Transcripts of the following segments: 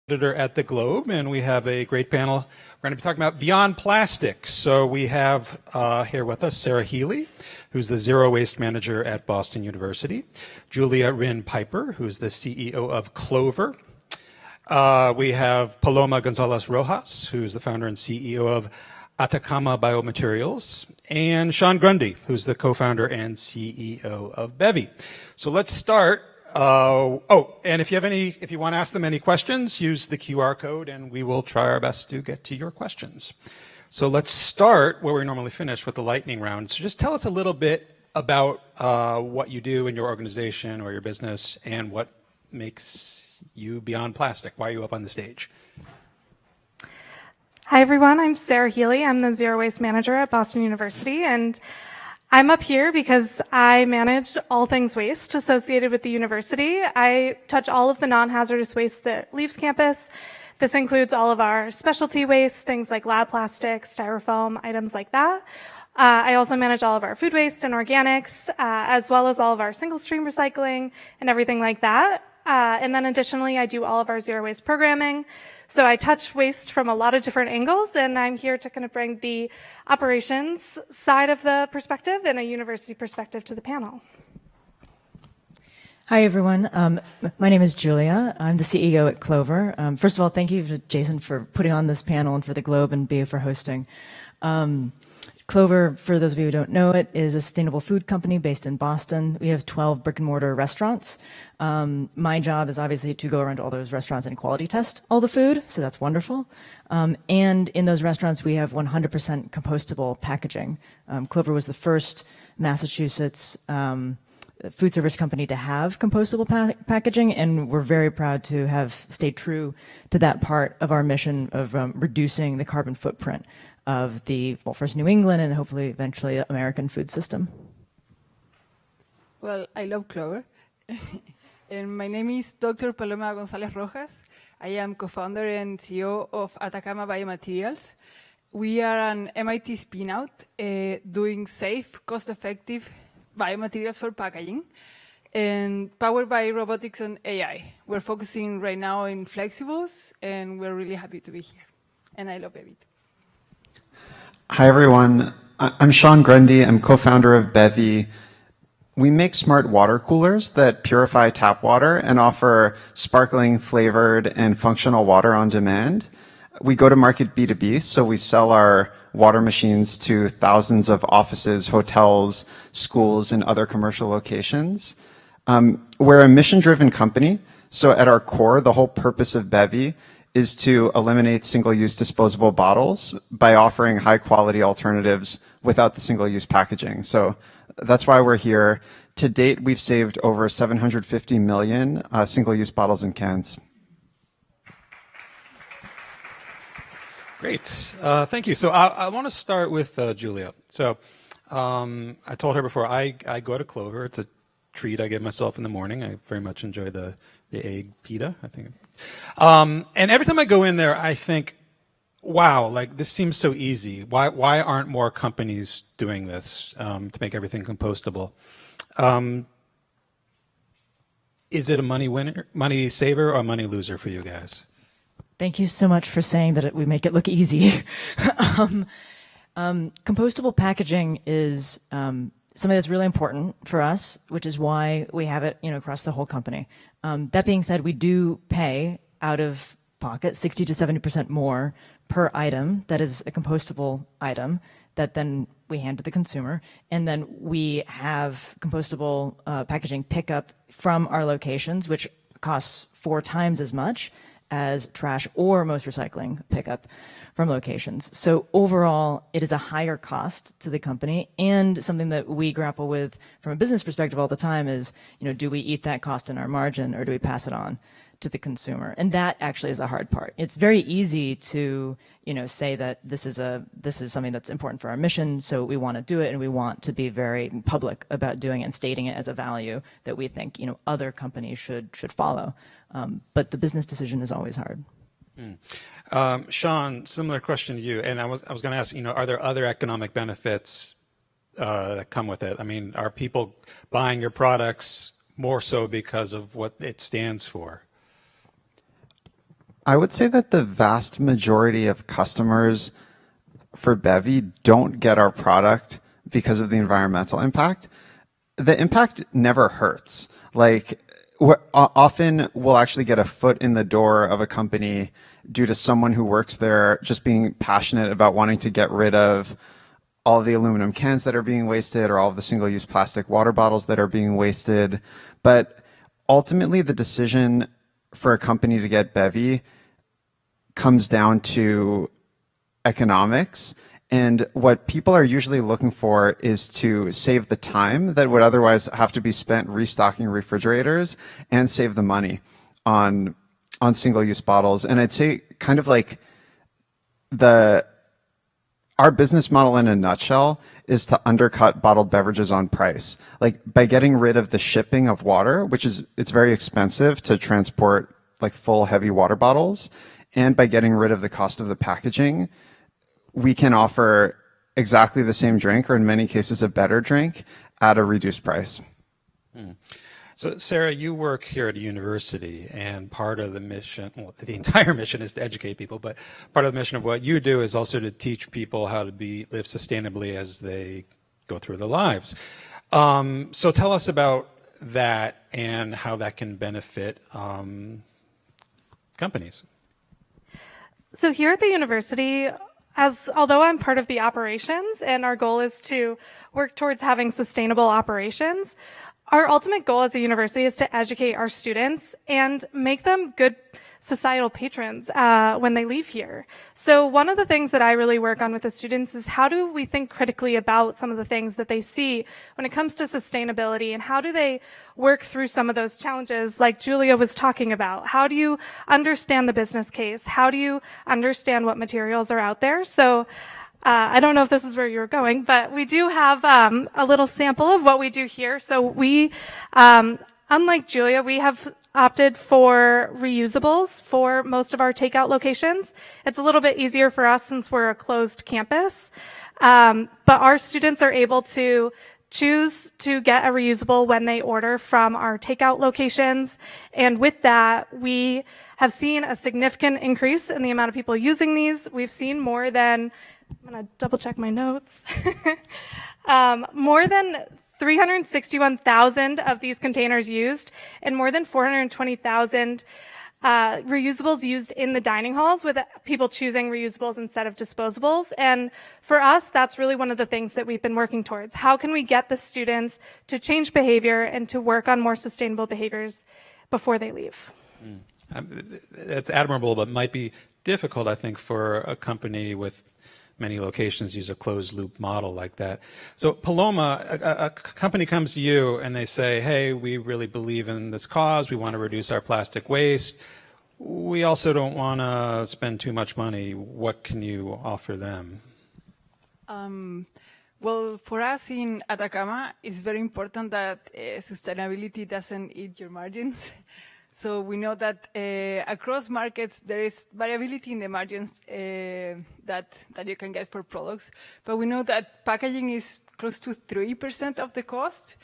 Editor at the Globe, and we have a great panel. We're going to be talking about beyond plastic. So we have here with us Sarah Healy, who's the Zero Waste Manager at Boston University, Julia Rinn Piper, who's the CEO of Clover. We have Paloma Gonzalez Rojas, who's the founder and CEO of Atacama Biomaterials, and Sean Grundy, who's the co-founder and CEO of Bevy. So let's start. And if you want to ask them any questions, use the QR code and we will try our best to get to your questions. So let's start where we normally finish with the lightning round. So just tell us a little bit about what you do in your organization or your business and what makes you beyond plastic. Why are you up on the stage? Hi, everyone. I'm Sarah Healy. I'm the Zero Waste Manager at Boston University, and I'm up here because I manage all things waste associated with the university. I touch all of the non-hazardous waste that leaves campus. This includes all of our specialty waste, things like lab plastics, styrofoam, items like that. I also manage all of our food waste and organics, as well as all of our single-stream recycling and everything like that. And then additionally, I do all of our zero waste programming. So I touch waste from a lot of different angles, and I'm here to kind of bring the operations side of the perspective and a university perspective to the panel. Hi, everyone. My name is Julia. I'm the CEO at Clover. First of all, thank you to Jason for putting on this panel and for the Globe and BA for hosting. Clover, for those of you who don't know it, is a sustainable food company based in Boston. We have 12 brick and mortar restaurants. My job is obviously to go around to all those restaurants and quality test all the food, so that's wonderful. And in those restaurants, we have 100% compostable packaging. Clover was the first Massachusetts food service company to have compostable packaging, and we're very proud to have stayed true to that part of our mission of reducing the carbon footprint of the, well, first New England and hopefully eventually American food system. Well, I love Clover. And my name is Dr. Paloma Gonzalez Rojas. I am co-founder and CEO of Atacama Biomaterials. We are an MIT spin-out doing safe, cost-effective biomaterials for packaging and powered by robotics and AI. We're focusing right now in flexibles, and we're really happy to be here. And I love it. Hi, everyone. I'm Sean Grundy. I'm co-founder of Bevy. We make smart water coolers that purify tap water and offer sparkling, flavored, and functional water on demand. We go to market B2B, so we sell our water machines to thousands of offices, hotels, schools, and other commercial locations. We're a mission-driven company, so at our core, the whole purpose of Bevy is to eliminate single-use disposable bottles by offering high-quality alternatives without the single-use packaging. So that's why we're here. To date, we've saved over 750 million single-use bottles and cans. Great. Thank you. So I want to start with Julia. So I told her before, I go to Clover. It's a treat I give myself in the morning. I very much enjoy the egg pita, I think. And every time I go in there, I think, wow, like this seems so easy. Why aren't more companies doing this to make everything compostable? Is it a money saver or money loser for you guys? Thank you so much for saying that we make it look easy. Compostable packaging is something that's really important for us, which is why we have it, across the whole company. That being said, we do pay out of pocket 60 to 70% more per item that is a compostable item that then we hand to the consumer. And then we have compostable packaging pickup from our locations, which costs 4 times as much as trash or most recycling pickup from locations. So overall, it is a higher cost to the company, and something that we grapple with from a business perspective all the time is, do we eat that cost in our margin or do we pass it on to the consumer? And that actually is the hard part. It's very easy to, say that this is something that's important for our mission, so we want to do it and we want to be very public about doing it and stating it as a value that we think, other companies should follow. But the business decision is always hard. Sean, similar question to you, and I was going to ask, are there other economic benefits that come with it? I mean, are people buying your products more so because of what it stands for? I would say that the vast majority of customers for Bevy don't get our product because of the environmental impact. The impact never hurts. Like, often we'll actually get a foot in the door of a company due to someone who works there just being passionate about wanting to get rid of all of the aluminum cans that are being wasted or all of the single-use plastic water bottles that are being wasted. But ultimately, the decision for a company to get Bevy comes down to economics. And what people are usually looking for is to save the time that would otherwise have to be spent restocking refrigerators and save the money on single-use bottles. And I'd say kind of like our business model in a nutshell is to undercut bottled beverages on price. Like by getting rid of the shipping of water, it's very expensive to transport like full heavy water bottles. And by getting rid of the cost of the packaging, we can offer exactly the same drink, or in many cases, a better drink at a reduced price. So, Sarah, you work here at a university, and part of the mission, well, the entire mission is to educate people, but part of the mission of what you do is also to teach people how to live sustainably as they go through their lives. So tell us about that and how that can benefit companies. So here at the university, although I'm part of the operations and our goal is to work towards having sustainable operations, our ultimate goal as a university is to educate our students and make them good societal patrons when they leave here. So one of the things that I really work on with the students is how do we think critically about some of the things that they see when it comes to sustainability, and how do they work through some of those challenges like Julia was talking about? How do you understand the business case? How do you understand what materials are out there? So I don't know if this is where you were going, but we do have a little sample of what we do here. So we, unlike Julia, we have opted for reusables for most of our takeout locations. It's a little bit easier for us since we're a closed campus. But our students are able to choose to get a reusable when they order from our takeout locations. And with that, we have seen a significant increase in the amount of people using these. We've seen more than, I'm going to double check my notes, more than 361,000 of these containers used, and more than 420,000 reusables used in the dining halls, with people choosing reusables instead of disposables. And for us, that's really one of the things that we've been working towards. How can we get the students to change behavior and to work on more sustainable behaviors before they leave? It's admirable, but might be difficult, I think, for a company with many locations use a closed loop model like that. So Paloma, a company comes to you and they say, hey, we really believe in this cause. We want to reduce our plastic waste. We also don't want to spend too much money. What can you offer them? Well, for us in Atacama, it's very important that sustainability doesn't eat your margins. So we know that across markets, there is variability in the margins that you can get for products. But we know that packaging is close to 3% of the cost,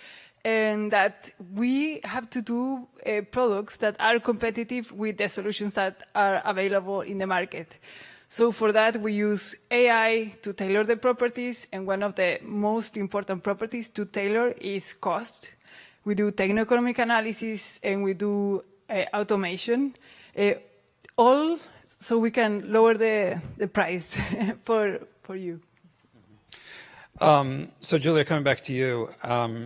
and that we have to do products that are competitive with the solutions that are available in the market. So for that, we use AI to tailor the properties, and one of the most important properties to tailor is cost. We do techno-economic analysis, and we do automation, all so we can lower the price for you. So Julia, coming back to you,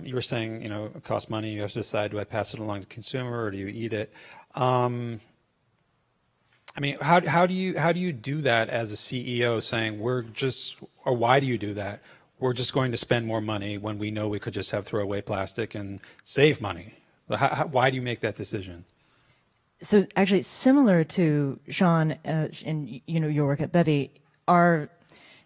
you were saying, it costs money. You have to decide, do I pass it along to the consumer or do you eat it? How do you do that as a CEO, saying or why do you do that? We're just going to spend more money when we know we could just have throwaway plastic and save money. Why do you make that decision? So actually, similar to Sean and your work at Bevy, our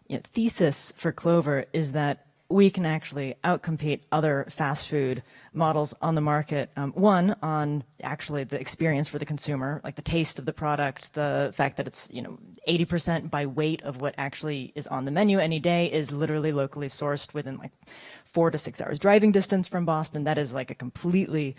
thesis for Clover is that we can actually outcompete other fast food models on the market. One, on actually the experience for the consumer, like the taste of the product, the fact that it's 80% by weight of what actually is on the menu any day is literally locally sourced within like 4 to 6 hours driving distance from Boston. That is like a completely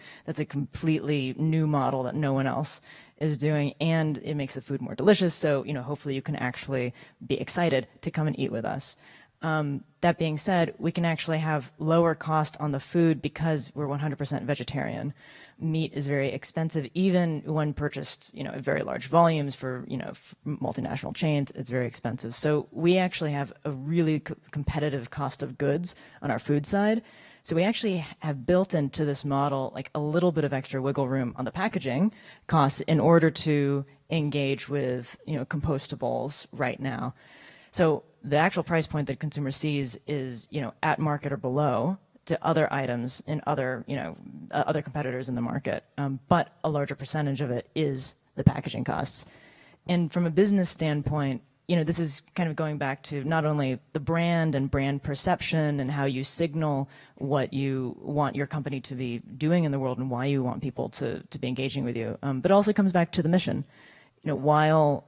new model that no one else is doing, and it makes the food more delicious. So, hopefully you can actually be excited to come and eat with us. That being said, we can actually have lower cost on the food because we're 100% vegetarian. Meat is very expensive, even when purchased, in very large volumes for, multinational chains. It's very expensive. So we actually have a really competitive cost of goods on our food side. So we actually have built into this model like a little bit of extra wiggle room on the packaging costs in order to engage with, compostables right now. So the actual price point that consumer sees is, at market or below to other items in other, other competitors in the market. But a larger percentage of it is the packaging costs. And from a business standpoint, this is kind of going back to not only the brand and brand perception and how you signal what you want your company to be doing in the world and why you want people to be engaging with you, but also comes back to the mission. While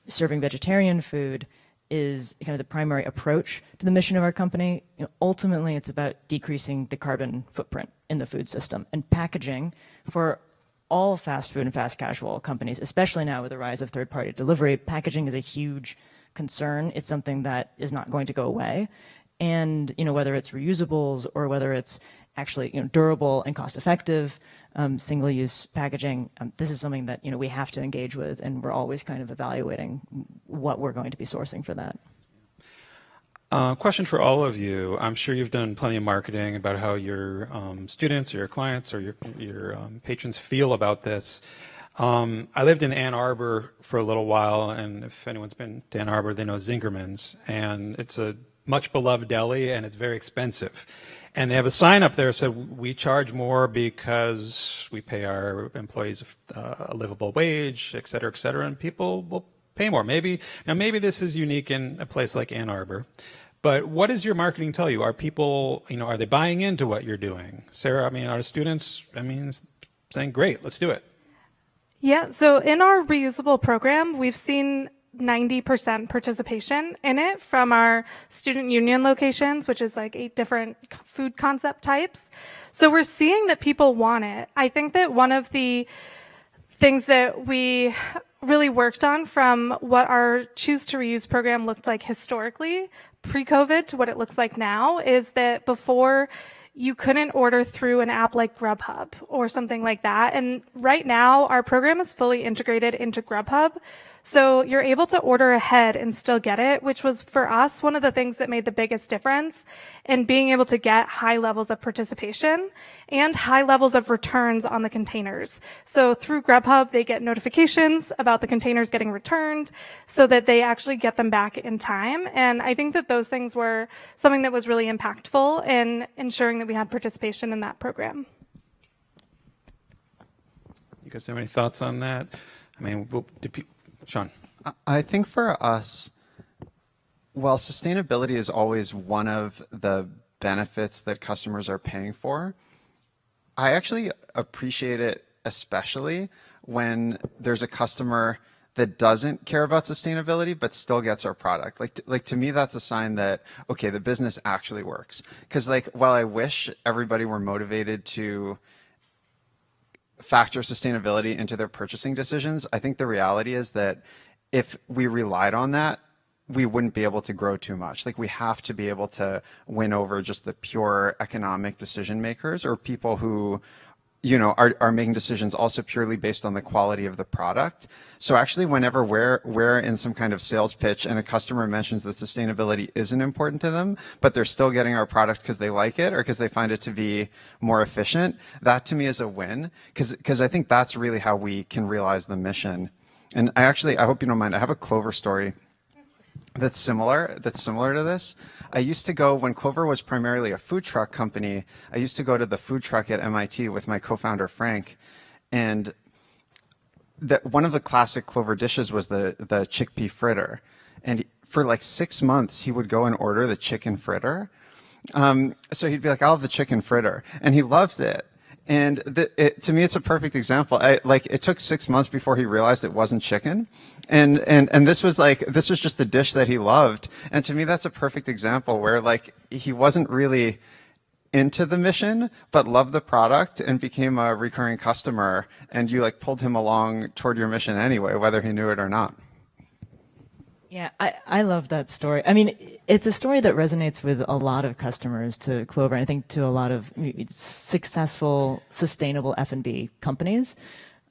serving vegetarian food is kind of the primary approach to the mission of our company, ultimately it's about decreasing the carbon footprint in the food system. And packaging for all fast food and fast casual companies, especially now with the rise of third-party delivery, packaging is a huge concern. It's something that is not going to go away. And, whether it's reusables or whether it's actually, durable and cost-effective single-use packaging, this is something that, we have to engage with, and we're always kind of evaluating what we're going to be sourcing for that. Question for all of you. I'm sure you've done plenty of marketing about how your students or your clients or your patrons feel about this. I lived in Ann Arbor for a little while, and if anyone's been to Ann Arbor, they know Zingerman's, and it's a much beloved deli, and it's very expensive. And they have a sign up there that said, we charge more because we pay our employees a livable wage, et cetera, and people will pay more. Maybe this is unique in a place like Ann Arbor, but what does your marketing tell you? Are people, are they buying into what you're doing? Sarah, are the students, saying, great, let's do it? Yeah, so in our reusable program, we've seen 90% participation in it from our student union locations, which is like 8 different food concept types. So we're seeing that people want it. I think that one of the things that we really worked on from what our Choose to Reuse program looked like historically, pre-COVID, to what it looks like now, is that before you couldn't order through an app like Grubhub or something like that. And right now, our program is fully integrated into Grubhub. So you're able to order ahead and still get it, which was for us one of the things that made the biggest difference in being able to get high levels of participation and high levels of returns on the containers. So through Grubhub, they get notifications about the containers getting returned so that they actually get them back in time. And I think that those things were something that was really impactful in ensuring that we had participation in that program. You guys have any thoughts on that? Sean? I think for us, while sustainability is always one of the benefits that customers are paying for, I actually appreciate it especially when there's a customer that doesn't care about sustainability but still gets our product. Like to me, that's a sign that, okay, the business actually works. Because while I wish everybody were motivated to factor sustainability into their purchasing decisions, I think the reality is that if we relied on that, we wouldn't be able to grow too much. We have to be able to win over just the pure economic decision makers or people who, are making decisions also purely based on the quality of the product. So actually, whenever we're in some kind of sales pitch and a customer mentions that sustainability isn't important to them, but they're still getting our product because they like it or because they find it to be more efficient, that to me is a win, because I think that's really how we can realize the mission. And I hope you don't mind, I have a Clover story that's similar to this. I used to go, when Clover was primarily a food truck company, I used to go to the food truck at MIT with my co-founder Frank, and one of the classic Clover dishes was the chickpea fritter. And for 6 months, he would go and order the chicken fritter. So he'd be like, I'll have the chicken fritter. And he loved it. And to me, it's a perfect example. It took 6 months before he realized it wasn't chicken. And this was just the dish that he loved. And to me, that's a perfect example where he wasn't really into the mission, but loved the product and became a recurring customer, and you like pulled him along toward your mission anyway, whether he knew it or not. Yeah, I love that story. I mean, it's a story that resonates with a lot of customers to Clover, and I think to a lot of successful, sustainable F&B companies.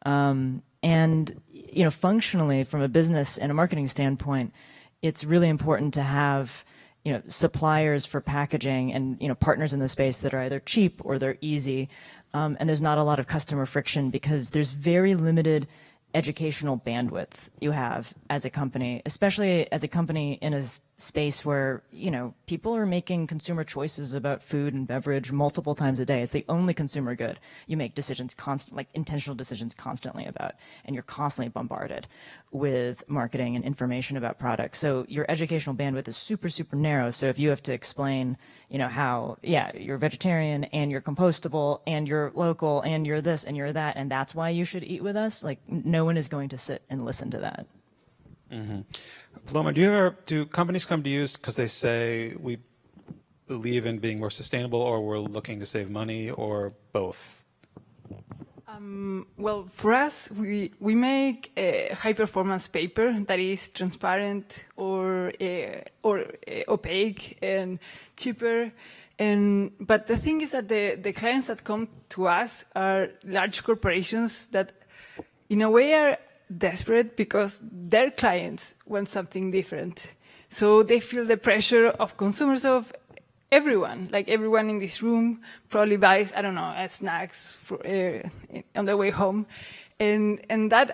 And, you know, functionally, from a business and a marketing standpoint, it's really important to have, you know, suppliers for packaging and, you know, partners in the space that are either cheap or they're easy. And there's not a lot of customer friction because there's very limited educational bandwidth you have as a company, especially as a company in a space where, you know, people are making consumer choices about food and beverage multiple times a day. It's the only consumer good you make decisions like intentional decisions constantly about, and you're constantly bombarded with marketing and information about products. So your educational bandwidth is super, super narrow. So if you have to explain, you know, how, yeah, you're vegetarian and you're compostable and you're local and you're this and you're that, and that's why you should eat with us, like no one is going to sit and listen to that. Mm-hmm. Paloma, do companies come to you because they say we believe in being more sustainable, or we're looking to save money, or both? Well, for us, we make a high-performance paper that is transparent or opaque and cheaper. But the thing is that the clients that come to us are large corporations that, in a way, are desperate because their clients want something different. So they feel the pressure of consumers, of everyone, like everyone in this room probably buys, I don't know, snacks for, on their way home. And that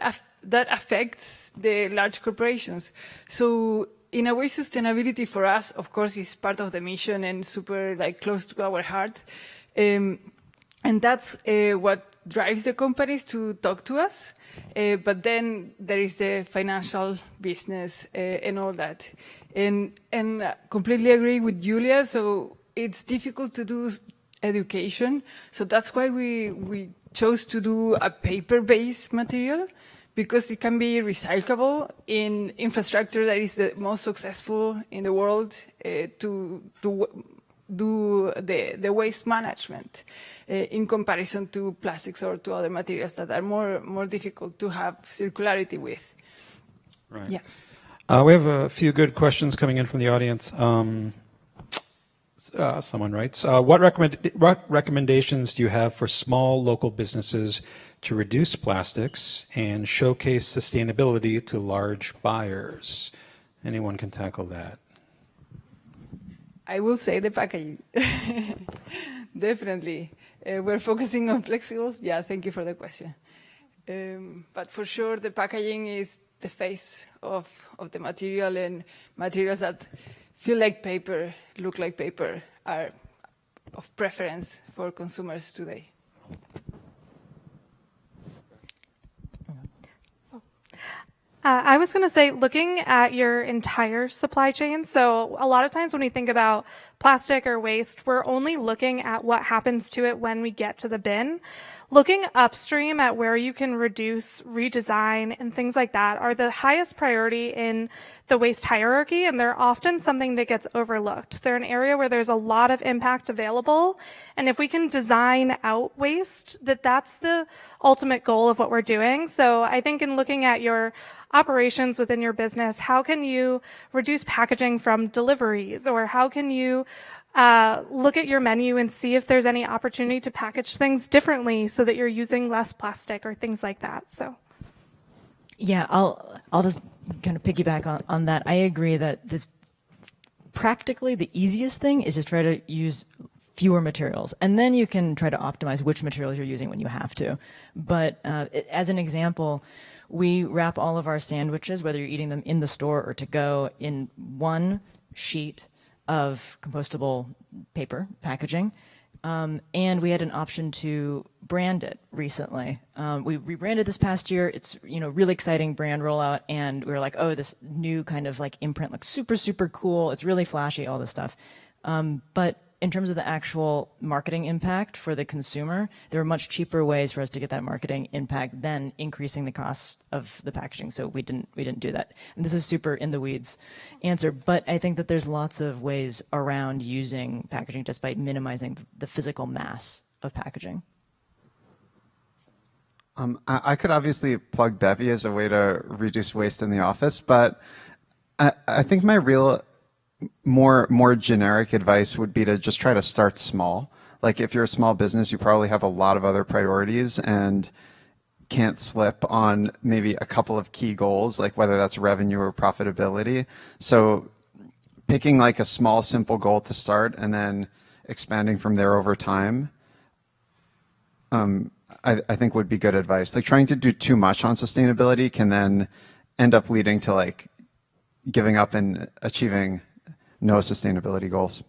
affects the large corporations. So in a way, sustainability for us, of course, is part of the mission and super like close to our heart. And that's what drives the companies to talk to us. But then there is the financial business and all that. And completely agree with Julia. So it's difficult to do education. So that's why we chose to do a paper-based material, because it can be recyclable in infrastructure that is the most successful in the world to do the waste management in comparison to plastics or to other materials that are more difficult to have circularity with. Right. Yeah. We have a few good questions coming in from the audience. Someone writes, what recommendations do you have for small local businesses to reduce plastics and showcase sustainability to large buyers? Anyone can tackle that. I will say the packaging. Definitely. We're focusing on flexibles. Yeah, thank you for the question. But for sure, the packaging is the face of the material, and materials that feel like paper, look like paper, are of preference for consumers today. I was going to say, looking at your entire supply chain, so a lot of times when we think about plastic or waste, we're only looking at what happens to it when we get to the bin. Looking upstream at where you can reduce, redesign, and things like that are the highest priority in the waste hierarchy, and they're often something that gets overlooked. They're an area where there's a lot of impact available, and if we can design out waste, that's the ultimate goal of what we're doing. So I think in looking at your operations within your business, how can you reduce packaging from deliveries, or how can you look at your menu and see if there's any opportunity to package things differently so that you're using less plastic or things like that. So, yeah, I'll just kind of piggyback on that. I agree that practically the easiest thing is just try to use fewer materials, and then you can try to optimize which materials you're using when you have to. But as an example, we wrap all of our sandwiches, whether you're eating them in the store or to go, in one sheet of compostable paper packaging. And we had an option to brand it recently. We rebranded this past year. It's, really exciting brand rollout. And we were like, oh, this new kind of like imprint looks super, super cool. It's really flashy, all this stuff. But in terms of the actual marketing impact for the consumer, there are much cheaper ways for us to get that marketing impact than increasing the cost of the packaging. So we didn't do that. And this is super in the weeds answer, but I think that there's lots of ways around using packaging just by minimizing the physical mass of packaging. I could obviously plug Bevy as a way to reduce waste in the office, but I think my real more generic advice would be to just try to start small. Like if you're a small business, you probably have a lot of other priorities and can't slip on maybe a couple of key goals, like whether that's revenue or profitability. So picking like a small, simple goal to start and then expanding from there over time, I think would be good advice. Like trying to do too much on sustainability can then end up leading to like giving up and achieving no sustainability goals.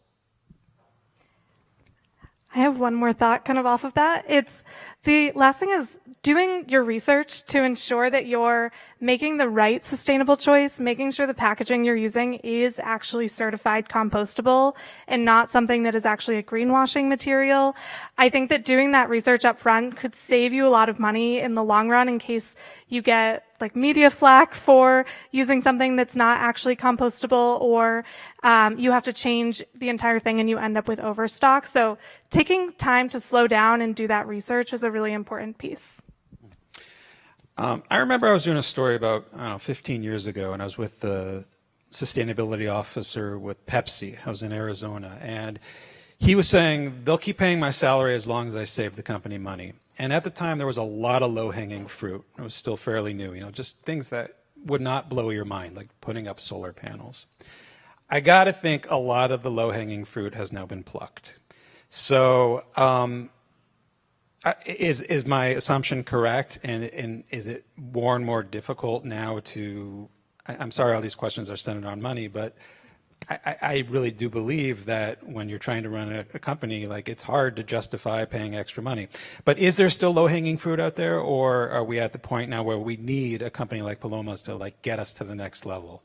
I have one more thought kind of off of that. It's the last thing is doing your research to ensure that you're making the right sustainable choice, making sure the packaging you're using is actually certified compostable and not something that is actually a greenwashing material. I think that doing that research up front could save you a lot of money in the long run in case you get like media flack for using something that's not actually compostable, or you have to change the entire thing and you end up with overstock. So taking time to slow down and do that research is a really important piece. I remember I was doing a story about, 15 years ago, and I was with the sustainability officer with Pepsi. I was in Arizona, and he was saying, they'll keep paying my salary as long as I save the company money. And at the time, there was a lot of low-hanging fruit. It was still fairly new, just things that would not blow your mind, like putting up solar panels. I got to think a lot of the low-hanging fruit has now been plucked. So is my assumption correct? And is it more and more difficult now to, I'm sorry all these questions are centered on money, but I really do believe that when you're trying to run a company, like it's hard to justify paying extra money. But is there still low-hanging fruit out there, or are we at the point now where we need a company like Paloma's to like get us to the next level?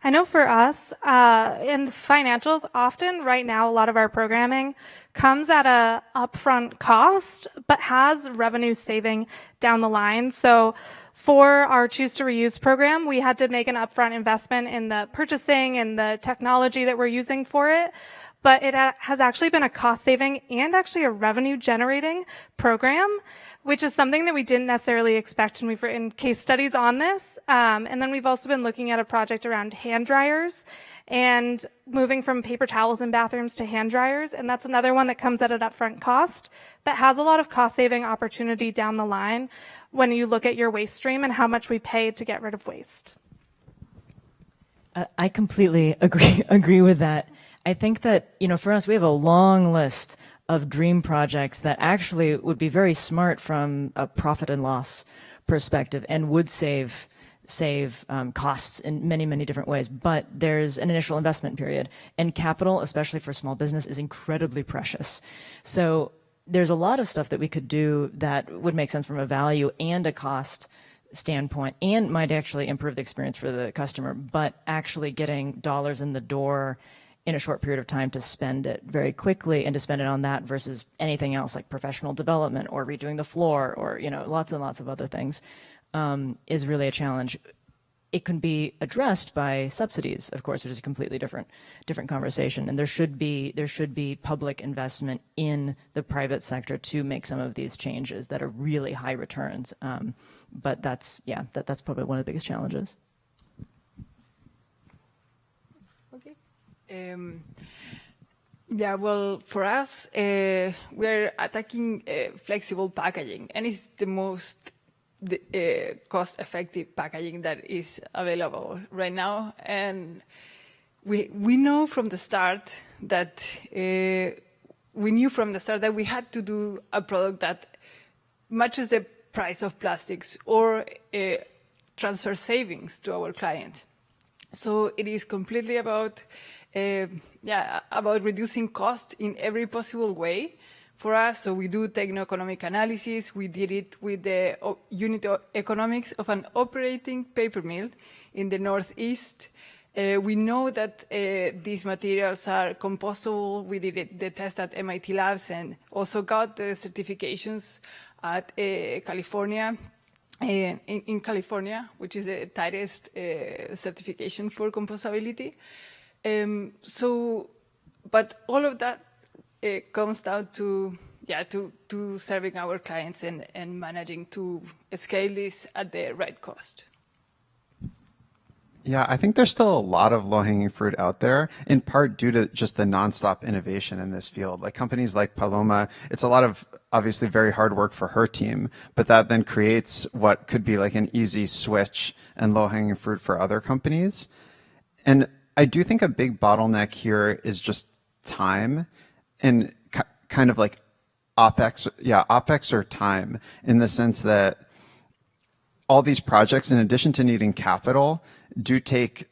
I know for us, in the financials, often right now, a lot of our programming comes at a upfront cost, but has revenue saving down the line. So for our Choose to Reuse program, we had to make an upfront investment in the purchasing and the technology that we're using for it. But it has actually been a cost saving and actually a revenue generating program, which is something that we didn't necessarily expect. And we've written case studies on this. And then we've also been looking at a project around hand dryers and moving from paper towels in bathrooms to hand dryers. And that's another one that comes at an upfront cost, but has a lot of cost saving opportunity down the line when you look at your waste stream and how much we pay to get rid of waste. I completely agree with that. I think that, for us, we have a long list of dream projects that actually would be very smart from a profit and loss perspective and would save costs in many, many different ways. But there's an initial investment period, and capital, especially for small business, is incredibly precious. So there's a lot of stuff that we could do that would make sense from a value and a cost standpoint and might actually improve the experience for the customer, but actually getting dollars in the door in a short period of time to spend it very quickly and to spend it on that versus anything else like professional development or redoing the floor or, lots and lots of other things, is really a challenge. It can be addressed by subsidies, of course, which is a completely different conversation. And there should be public investment in the private sector to make some of these changes that are really high returns. But that's probably one of the biggest challenges. Okay. Well, for us, we're attacking flexible packaging, and it's the most cost-effective packaging that is available right now. And we know from the start that we had to do a product that matches the price of plastics or transfer savings to our client. So it is completely about reducing cost in every possible way for us. So we do techno-economic analysis. We did it with the unit economics of an operating paper mill in the Northeast. We know that these materials are compostable. We did the test at MIT Labs and also got the certifications at California, in California, which is the tightest certification for compostability. But all of that comes down to serving our clients and managing to scale this at the right cost. Yeah, I think there's still a lot of low-hanging fruit out there, in part due to just the nonstop innovation in this field. Like companies like Paloma, it's a lot of obviously very hard work for her team, but that then creates what could be like an easy switch and low-hanging fruit for other companies. And I do think a big bottleneck here is just time and kind of like OpEx or time, in the sense that all these projects, in addition to needing capital, do take,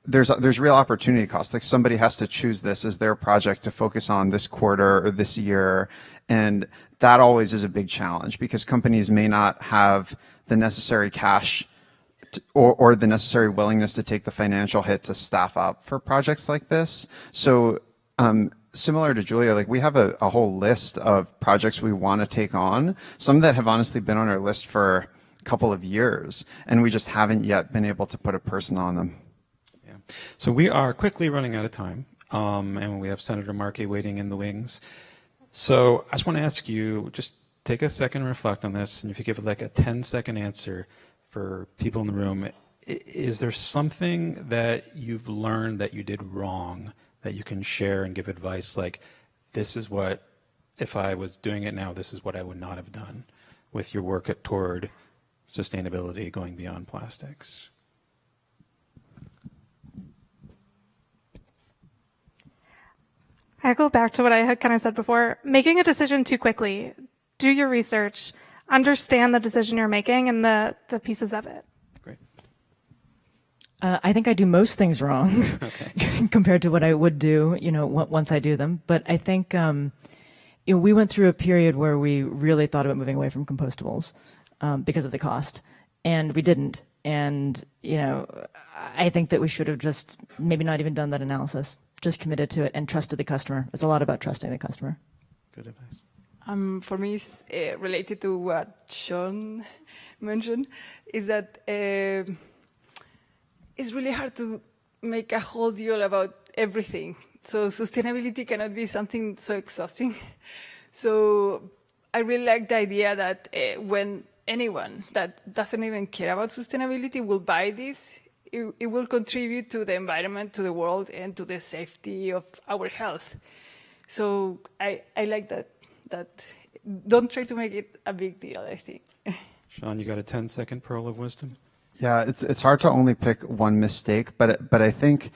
there's real opportunity cost. Like somebody has to choose this as their project to focus on this quarter or this year. And that always is a big challenge because companies may not have the necessary cash or the necessary willingness to take the financial hit to staff up for projects like this. So similar to Julia, like we have a whole list of projects we want to take on, some that have honestly been on our list for couple of years, and we just haven't yet been able to put a person on them. Yeah. So we are quickly running out of time, and we have Senator Markey waiting in the wings. So I just want to ask you, just take a second and reflect on this, and if you give like a 10-second answer for people in the room, is there something that you've learned that you did wrong that you can share and give advice, like, this is what, if I was doing it now, this is what I would not have done with your work toward sustainability, going beyond plastics? I go back to what I had kind of said before. Making a decision too quickly. Do your research. Understand the decision you're making and the pieces of it. Great. I think I do most things wrong compared to what I would do, once I do them. But I think we went through a period where we really thought about moving away from compostables. Because of the cost, and we didn't. And, I think that we should have just maybe not even done that analysis, just committed to it and trusted the customer. It's a lot about trusting the customer. Good advice. For me, it's related to what Sean mentioned, is that it's really hard to make a whole deal about everything. So sustainability cannot be something so exhausting. So I really like the idea that when anyone that doesn't even care about sustainability will buy this, it will contribute to the environment, to the world, and to the safety of our health. So I like that don't try to make it a big deal, I think. Sean, you got a 10-second pearl of wisdom? Yeah, it's hard to only pick one mistake, but I think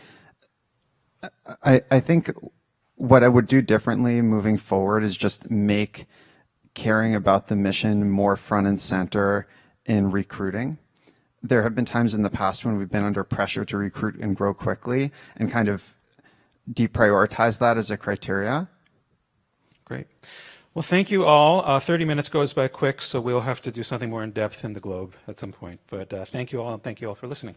what I would do differently moving forward is just make caring about the mission more front and center in recruiting. There have been times in the past when we've been under pressure to recruit and grow quickly and kind of deprioritize that as a criteria. Great. Well, thank you all. 30 minutes goes by quick, so we'll have to do something more in depth in the Globe at some point. But thank you all, and thank you all for listening.